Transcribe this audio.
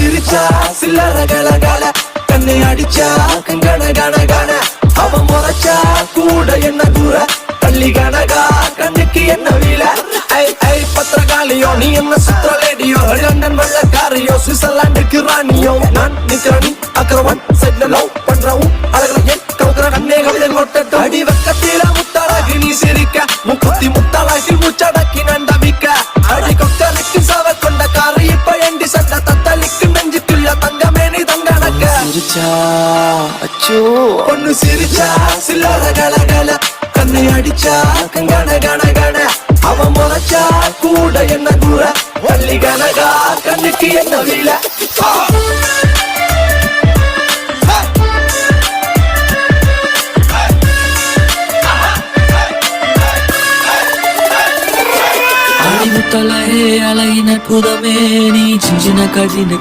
சிரிச்சா சில்லற கலகல கண்ணை அடிச்சா கங்கண கண கண அவன் முறைச்சா கூட என்ன தூர தள்ளி கனகா கண்ணுக்கு என்ன வீல பத்திரகாளியோ நீ என்ன சுத்திர லேடியோ லண்டன் வெள்ளக்காரியோ சுவிட்சர்லாண்டுக்கு ராணியோ நான் நிக்கிறனி அக்கரவன் சைட்ல லவ் பண்றவும் அழகுல ஏன் கவுக்குற கண்ணே கவிதை கொட்டட்டும் அடி வெக்கத்தில முத்தாளாகி நீ சிரிக்க முக்குத்தி முத்தாளாகி முச்சடக்கி நண்டவிக்க அடி கொக்கலுக்கு சவ கொண்ட காரு இப்ப எண்டி சண்ட தத்தளிக்கு நெஞ்சுக்குள்ள தங்கமே நீ தங்கனக்க சிரிச்சா அச்சோ பொண்ணு சிரிச்சா சில்லற கலகல கண்ணை அடிச்சா கங்கண கண கண அவன் முறைச்சா கூட என்ன தூர வள்ளி கனகா கண்ணுக்கு என்ன வீல అడిముత్తలే అలగిన పుదమే నీ చించిన కజిన